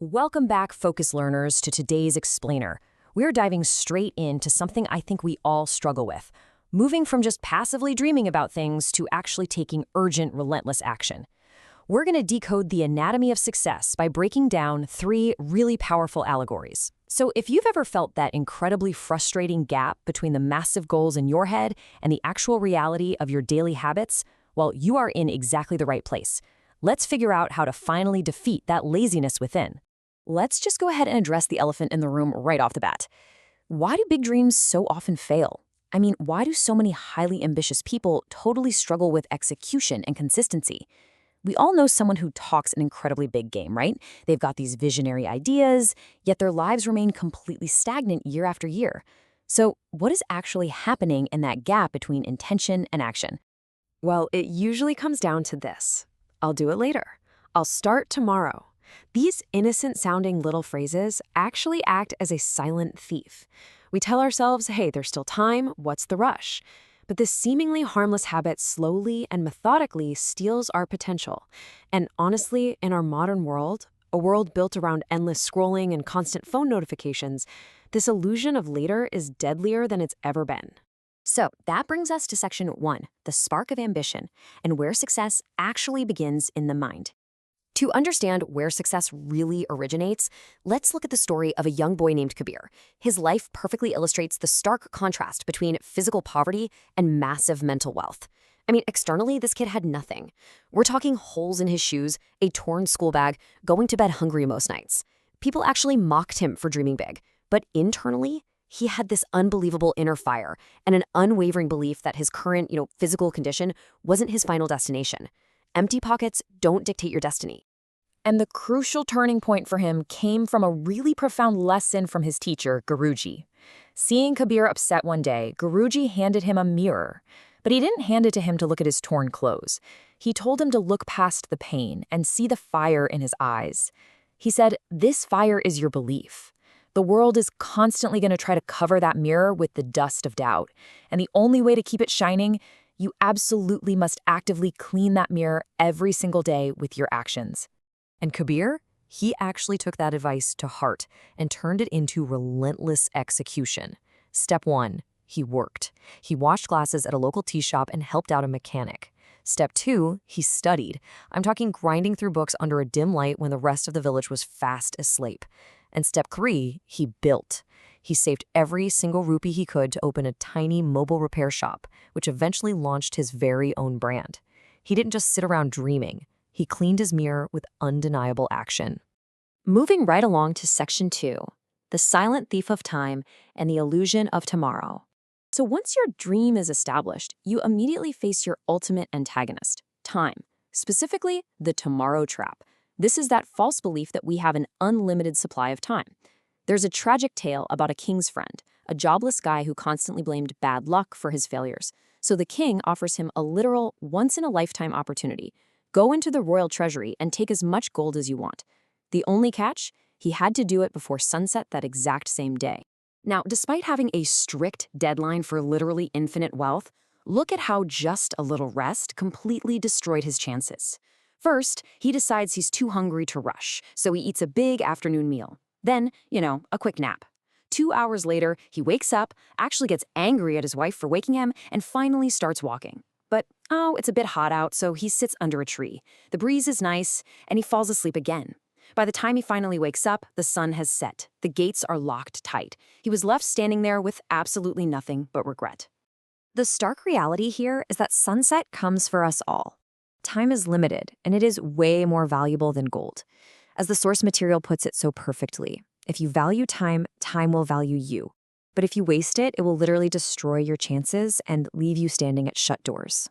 Welcome back, focus learners, to today's explainer. We're diving straight into something I think we all struggle with, moving from just passively dreaming about things to actually taking urgent, relentless action. We're going to decode the anatomy of success by breaking down three really powerful allegories. So if you've ever felt that incredibly frustrating gap between the massive goals in your head and the actual reality of your daily habits, well, you are in exactly the right place. Let's figure out how to finally defeat that laziness within. Let's just go ahead and address the elephant in the room right off the bat. Why do big dreams so often fail? I mean, why do so many highly ambitious people totally struggle with execution and consistency? We all know someone who talks an incredibly big game, right? They've got these visionary ideas, yet their lives remain completely stagnant year after year. So, what is actually happening in that gap between intention and action? Well, it usually comes down to this. I'll do it later. I'll start tomorrow. These innocent-sounding little phrases actually act as a silent thief. We tell ourselves, hey, there's still time, what's the rush? But this seemingly harmless habit slowly and methodically steals our potential. And honestly, in our modern world, a world built around endless scrolling and constant phone notifications, this illusion of later is deadlier than it's ever been. So, that brings us to section 1, the spark of ambition, and where success actually begins in the mind. To understand where success really originates, let's look at the story of a young boy named Kabir. His life perfectly illustrates the stark contrast between physical poverty and massive mental wealth. I mean, externally, this kid had nothing. We're talking holes in his shoes, a torn school bag, going to bed hungry most nights. People actually mocked him for dreaming big. But internally, he had this unbelievable inner fire and an unwavering belief that his current, physical condition wasn't his final destination. Empty pockets don't dictate your destiny. And the crucial turning point for him came from a really profound lesson from his teacher, Guruji. Seeing Kabir upset one day, Guruji handed him a mirror. But he didn't hand it to him to look at his torn clothes. He told him to look past the pain and see the fire in his eyes. He said, "This fire is your belief. The world is constantly going to try to cover that mirror with the dust of doubt. And the only way to keep it shining, you absolutely must actively clean that mirror every single day with your actions." And Kabir, he actually took that advice to heart and turned it into relentless execution. Step 1, he worked. He washed glasses at a local tea shop and helped out a mechanic. Step 2, he studied. I'm talking grinding through books under a dim light when the rest of the village was fast asleep. And step 3, he built. He saved every single rupee he could to open a tiny mobile repair shop, which eventually launched his very own brand. He didn't just sit around dreaming. He cleaned his mirror with undeniable action. Moving right along to section 2, the silent thief of time and the illusion of tomorrow. So once your dream is established, you immediately face your ultimate antagonist, time, specifically the tomorrow trap. This is that false belief that we have an unlimited supply of time. There's a tragic tale about a king's friend, a jobless guy who constantly blamed bad luck for his failures. So the king offers him a literal once-in-a-lifetime opportunity. Go into the royal treasury and take as much gold as you want. The only catch? He had to do it before sunset that exact same day. Now, despite having a strict deadline for literally infinite wealth, look at how just a little rest completely destroyed his chances. First, he decides he's too hungry to rush, so he eats a big afternoon meal. Then, a quick nap. 2 hours later, he wakes up, actually gets angry at his wife for waking him, and finally starts walking. But, it's a bit hot out, so he sits under a tree. The breeze is nice, and he falls asleep again. By the time he finally wakes up, the sun has set. The gates are locked tight. He was left standing there with absolutely nothing but regret. The stark reality here is that sunset comes for us all. Time is limited, and it is way more valuable than gold. As the source material puts it so perfectly, if you value time, time will value you. But if you waste it, it will literally destroy your chances and leave you standing at shut doors.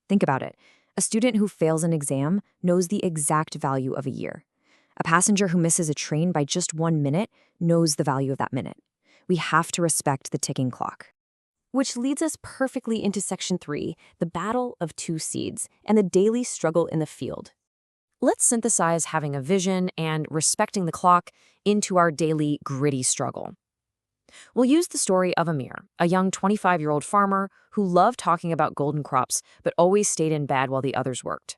Think about it. A student who fails an exam knows the exact value of a year. A passenger who misses a train by just 1 minute knows the value of that minute. We have to respect the ticking clock. Which leads us perfectly into section 3, the battle of two seeds and the daily struggle in the field. Let's synthesize having a vision and respecting the clock into our daily gritty struggle. We'll use the story of Amir, a young 25-year-old farmer who loved talking about golden crops but always stayed in bed while the others worked.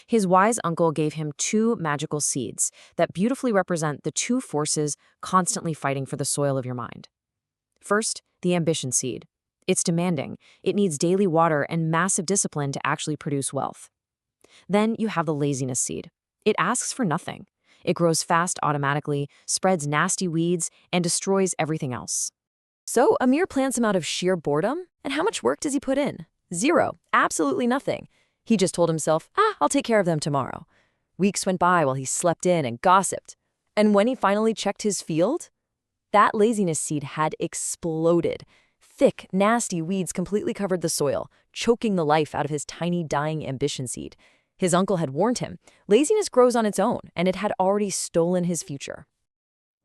His wise uncle gave him two magical seeds that beautifully represent the two forces constantly fighting for the soil of your mind. First, the ambition seed. It's demanding. It needs daily water and massive discipline to actually produce wealth. Then you have the laziness seed. It asks for nothing. It grows fast automatically, spreads nasty weeds, and destroys everything else. So Amir plants him out of sheer boredom, and how much work does he put in? Zero. Absolutely nothing. He just told himself, I'll take care of them tomorrow. Weeks went by while he slept in and gossiped. And when he finally checked his field, that laziness seed had exploded. Thick, nasty weeds completely covered the soil, choking the life out of his tiny, dying ambition seed. His uncle had warned him, laziness grows on its own, and it had already stolen his future.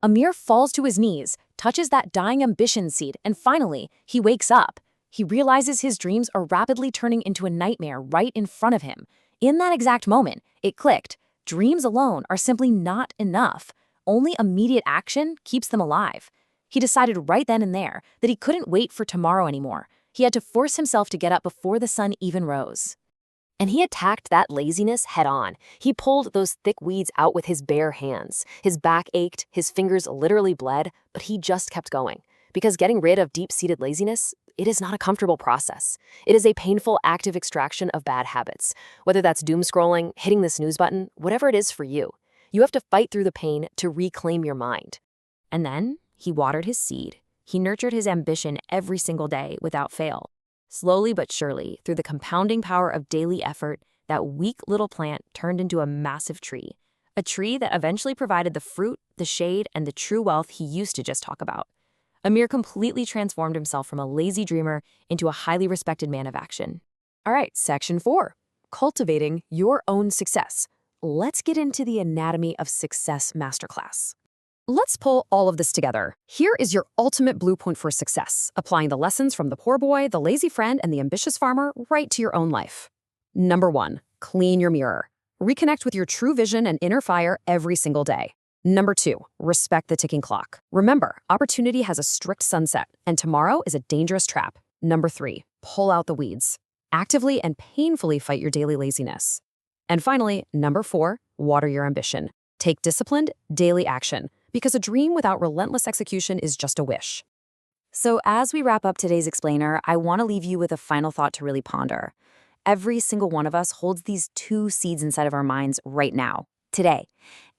Amir falls to his knees, touches that dying ambition seed, and finally, he wakes up. He realizes his dreams are rapidly turning into a nightmare right in front of him. In that exact moment, it clicked. Dreams alone are simply not enough. Only immediate action keeps them alive. He decided right then and there that he couldn't wait for tomorrow anymore. He had to force himself to get up before the sun even rose. And he attacked that laziness head on. He pulled those thick weeds out with his bare hands. His back ached, his fingers literally bled, but he just kept going. Because getting rid of deep-seated laziness, it is not a comfortable process. It is a painful, active extraction of bad habits. Whether that's doom scrolling, hitting the snooze button, whatever it is for you, you have to fight through the pain to reclaim your mind. And then he watered his seed. He nurtured his ambition every single day without fail. Slowly but surely, through the compounding power of daily effort, that weak little plant turned into a massive tree. A tree that eventually provided the fruit, the shade, and the true wealth he used to just talk about. Amir completely transformed himself from a lazy dreamer into a highly respected man of action. All right, section 4. Cultivating your own success. Let's get into the anatomy of success masterclass. Let's pull all of this together. Here is your ultimate blueprint for success, applying the lessons from the poor boy, the lazy friend, and the ambitious farmer right to your own life. Number 1, clean your mirror. Reconnect with your true vision and inner fire every single day. Number 2, respect the ticking clock. Remember, opportunity has a strict sunset, and tomorrow is a dangerous trap. Number 3, pull out the weeds. Actively and painfully fight your daily laziness. And finally, number 4, water your ambition. Take disciplined, daily action, because a dream without relentless execution is just a wish. So as we wrap up today's explainer, I want to leave you with a final thought to really ponder. Every single one of us holds these two seeds inside of our minds right now, today.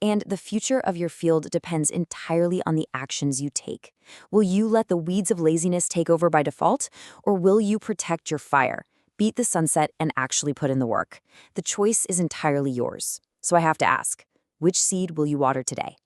And the future of your field depends entirely on the actions you take. Will you let the weeds of laziness take over by default, or will you protect your fire, beat the sunset, and actually put in the work? The choice is entirely yours. So I have to ask, which seed will you water today?